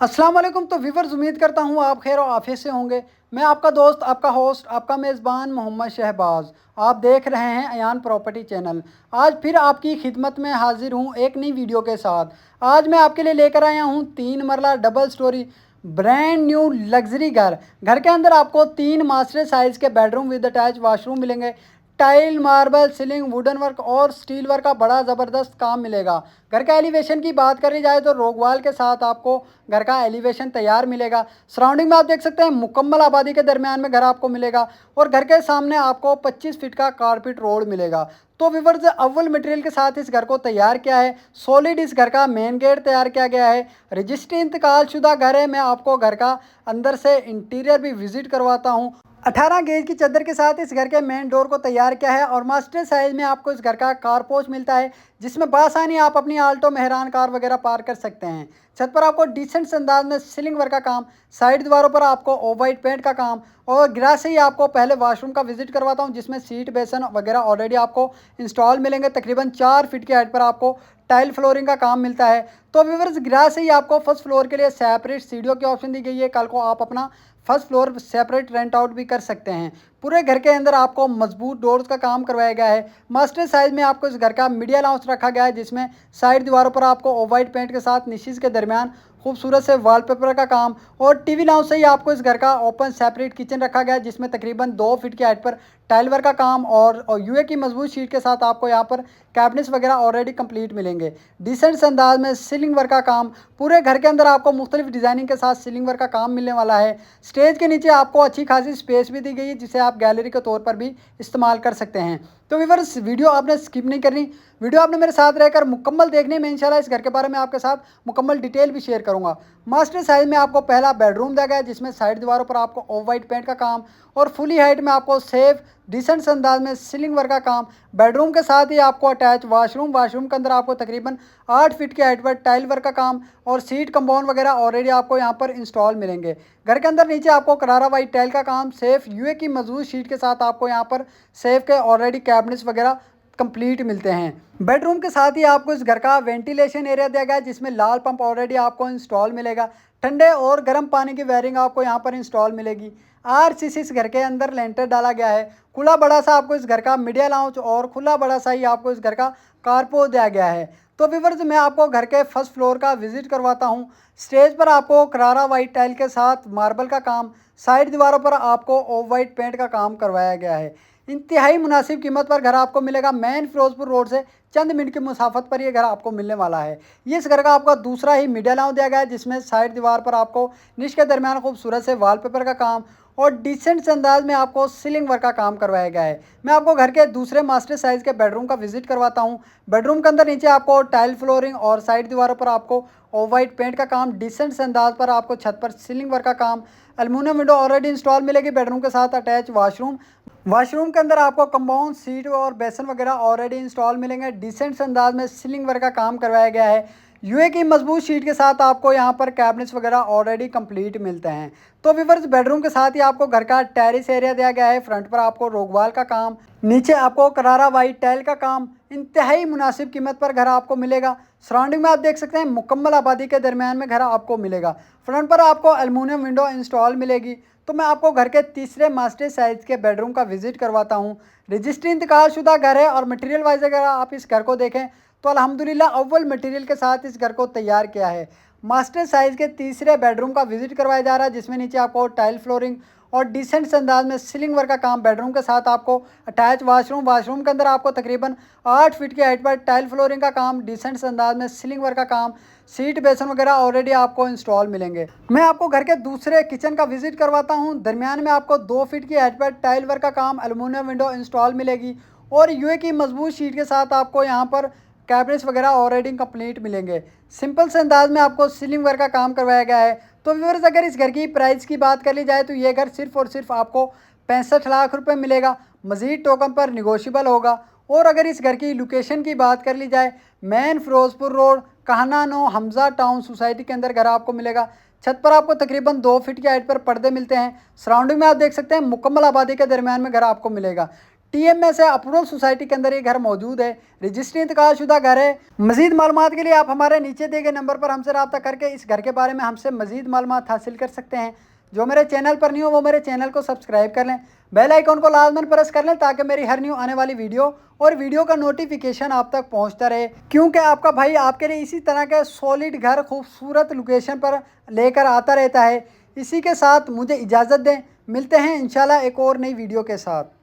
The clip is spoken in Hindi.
अस्सलाम वालेकुम। तो व्यूवर्स, उम्मीद करता हूँ आप खैर और आफियत से होंगे। मैं आपका दोस्त, आपका होस्ट, आपका मेज़बान मोहम्मद शहबाज। आप देख रहे हैं अयान प्रॉपर्टी चैनल। आज फिर आपकी खिदमत में हाजिर हूँ एक नई वीडियो के साथ। आज मैं आपके लिए लेकर आया हूँ 3 मरला double storey brand new luxury घर। घर के अंदर आपको 3 मास्टर साइज़ के बेडरूम विद अटैच वाशरूम मिलेंगे। Tile, marble, ceiling, wooden work और स्टील वर्क का बड़ा ज़बरदस्त काम मिलेगा। घर का एलिवेशन की बात करी जाए तो रोगवाल के साथ आपको घर का एलिवेशन तैयार मिलेगा। सराउंडिंग में आप देख सकते हैं मुकम्मल आबादी के दरमियान में घर आपको मिलेगा और घर के सामने आपको 25 फीट का कारपेट रोड मिलेगा। तो व्यूअर्स, अव्वल मटेरियल के साथ इस घर को तैयार किया है। सॉलिड इस घर का मेन गेट तैयार किया गया है। रजिस्ट्री इंतकाल शुदा घर है। मैं आपको घर का अंदर से इंटीरियर भी विजिट करवाता हूँ। 18 गेज की चादर के साथ इस घर के मेन डोर को तैयार किया है और मास्टर साइज में आपको इस घर का कार पोर्च मिलता है, जिसमें बासानी आप अपनी आल्टो, मेहरान कार वगैरह पार कर सकते हैं। छत पर आपको डिसेंट अंदाज में सीलिंग वर्क का काम, साइड दीवारों पर आपको ऑफ वाइट पेंट का काम और गिरास से ही आपको पहले वॉशरूम का विजिट करवाता हूं, जिसमें सीट बेसन वगैरह ऑलरेडी आपको इंस्टॉल मिलेंगे। तकरीबन 4 फीट की हाइट पर आपको टाइल फ्लोरिंग का काम मिलता है। तो व्यूअर्स, गिरास से ही आपको फर्स्ट फ्लोर के लिए सेपरेट सीढ़ियों की ऑप्शन दी गई है। कल को आप अपना first floor separate rent out भी कर सकते हैं। पूरे घर के अंदर आपको मजबूत डोर्स का काम करवाया गया है। मास्टर साइज में आपको इस घर का मीडिया लाउंज रखा गया है, जिसमें साइड दीवारों पर आपको ऑफ वाइट पेंट के साथ निशिस के दरमियान खूबसूरत से वॉलपेपर का काम और टीवी लाउंज से ही आपको इस घर का ओपन सेपरेट किचन रखा गया है, जिसमें तकरीबन 2 फीट की हाइट पर टाइल वर्क का काम और यूए की मजबूत शीट के साथ आपको यहाँ पर कैबिनेट्स वगैरह ऑलरेडी कंप्लीट मिलेंगे। डिसेंट अंदाज में सीलिंग वर्क का काम, पूरे घर के अंदर आपको मुख्तलिफ डिज़ाइनिंग के साथ सीलिंग वर्क का काम मिलने वाला है। स्टेज के नीचे आपको अच्छी खासी स्पेस भी दी गई है, जिसे आप गैलरी के तौर पर भी इस्तेमाल कर सकते हैं। तो व्यूअर्स, वीडियो आपने स्किप नहीं करनी। वीडियो आपने मेरे साथ रहकर मुकम्मल देखने में इंशाल्लाह इस घर के बारे में आपके साथ मुकम्मल डिटेल भी शेयर करूंगा। मास्टर साइज में आपको पहला बेडरूम दिया गया है, जिसमें साइड दीवारों पर आपको ऑफ वाइट पेंट का काम और फुली हाइट में आपको सेफ डिसेंट अंदाज में सीलिंग वर्क का काम। बेडरूम के साथ ही आपको अटैच वाशरूम के अंदर आपको तकरीबन 8 फीट की हाइट पर टाइल वर्क का काम और सीट कंपाउंड वगैरह ऑलरेडी आपको यहाँ पर इंस्टॉल मिलेंगे। घर के अंदर नीचे आपको करारा वाइट टाइल का काम, सेफ यूए की मजबूत शीट के साथ आपको यहाँ पर सेफ के ऑलरेडी कैबिनेट्स वगैरह कंप्लीट मिलते हैं। बेडरूम के साथ ही आपको इस घर का वेंटिलेशन एरिया दिया गया है, जिसमें लाल पंप ऑलरेडी आपको इंस्टॉल मिलेगा। ठंडे और गर्म पानी की वायरिंग आपको यहाँ पर इंस्टॉल मिलेगी। आरसीसी इस घर के अंदर लेंटर डाला गया है। खुला बड़ा सा आपको इस घर का मीडिया लाउंज और खुला बड़ा सा ही आपको इस घर का कारपोर्च दिया गया है। तो व्यूअर्स, मैं आपको घर के फर्स्ट फ्लोर का विजिट करवाता हूँ। स्टेज पर आपको करारा वाइट टाइल के साथ मार्बल का काम, साइड दीवारों पर आपको ऑफ वाइट पेंट का काम करवाया गया है। इंतहाई मुनासिब कीमत पर घर आपको मिलेगा। मेन फिरोजपुर रोड से चंद मिनट की मुसाफत पर ये घर आपको मिलने वाला है। ये इस घर का आपका दूसरा ही मीडिया लाउंज दिया गया है, जिसमें साइड दीवार पर आपको निश के दरमियान खूबसूरत से वॉलपेपर का काम और डिसेंट अंदाज में आपको सीलिंग वर्क का काम करवाया गया है। मैं आपको घर के दूसरे मास्टर साइज के बेडरूम का विजिट करवाता हूँ। बेडरूम के अंदर नीचे आपको टाइल फ्लोरिंग और साइड दीवारों पर आपको ऑफ वाइट पेंट का काम, डिसेंट अंदाज पर आपको छत पर सीलिंग वर्क का काम, एल्युमिनियम विंडो ऑलरेडी इंस्टॉल मिलेगी। बेडरूम के साथ अटैच वाशरूम के अंदर आपको कंपाउंड सीट और बेसन वगैरह ऑलरेडी इंस्टॉल मिलेंगे। डिसेंट अंदाज में सीलिंग वर्क का काम करवाया गया है। यूए की मजबूत शीट के साथ आपको यहाँ पर कैबिनेट्स वगैरह ऑलरेडी कंप्लीट मिलते हैं। तो व्यूअर्स, बेडरूम के साथ ही आपको घर का टेरिस एरिया दिया गया है। फ्रंट पर आपको रोगवाल का काम, नीचे आपको करारा वाइट टाइल का काम। इंतहाई मुनासिब कीमत पर घर आपको मिलेगा। सराउंडिंग में आप देख सकते हैं मुकम्मल आबादी के दरमियान में घर आपको मिलेगा। फ्रंट पर आपको एल्युमिनियम विंडो इंस्टॉल मिलेगी। तो मैं आपको घर के तीसरे मास्टर साइज के बेडरूम का विजिट करवाता हूँ। रजिस्ट्री इंतकाल शुदा घर है और मटेरियल वाइज अगर आप इस घर को देखें तो अल्हम्दुलिल्लाह अव्वल मटेरियल के साथ इस घर को तैयार किया है। मास्टर साइज के तीसरे बेडरूम का विजिट करवाया जा रहा है, जिसमें नीचे आपको टाइल फ्लोरिंग और डिसेंट अंदाज में सीलिंग वर्क का काम। बेडरूम के साथ आपको अटैच वाशरूम के अंदर आपको तकरीबन 8 फीट की हाइट पर टाइल फ्लोरिंग का काम, डिसेंट अंदाज में सीलिंग वर्क का काम, सीट बेसन वगैरह ऑलरेडी आपको इंस्टॉल मिलेंगे। मैं आपको घर के दूसरे किचन का विजिट करवाता हूँ। दरमियान में आपको 2 फीट की हाइट पर टाइल वर्क का काम, एल्युमिनियम विंडो इंस्टॉल मिलेगी और यूए की मजबूत शीट के साथ आपको यहाँ पर कैबिनेट्स वगैरह ऑलरेडी कंप्लीट मिलेंगे। सिंपल से अंदाज में आपको सीलिंग वर्क का काम करवाया गया है। तो व्यूअर्स, अगर इस घर की प्राइस की बात कर ली जाए तो ये घर सिर्फ और सिर्फ आपको 65 लाख रुपए मिलेगा। मज़ीद टोकन पर निगोशियबल होगा। और अगर इस घर की लोकेशन की बात कर ली जाए, मेन फिरोजपुर रोड, कहना नो हमजा टाउन सोसाइटी के अंदर घर आपको मिलेगा। छत पर आपको तकरीबन 2 फीट की हाइट पर पर्दे मिलते हैं। सराउंडिंग में आप देख सकते हैं मुकम्मल आबादी के दरमियान में घर आपको मिलेगा। TM में से अप्रूवल सोसाइटी के अंदर ये घर मौजूद है। रजिस्ट्री इंतकालशुदा घर है। मज़ीद मालूमात के लिए आप हमारे नीचे दिए गए नंबर पर हमसे रब्ता करके इस घर के बारे में हमसे मज़ीद मालूमात हासिल कर सकते हैं। जो मेरे चैनल पर नहीं हो वो मेरे चैनल को सब्सक्राइब कर लें, बेल आइकन को लाजमन प्रेस कर लें ताकि मेरी हर न्यू आने वाली वीडियो और वीडियो का नोटिफिकेशन आप तक पहुंचता रहे। क्योंकि आपका भाई आपके लिए इसी तरह के सॉलिड घर खूबसूरत लोकेशन पर लेकर आता रहता है। इसी के साथ मुझे इजाज़त दें, मिलते हैं इंशाल्लाह एक और नई वीडियो के साथ।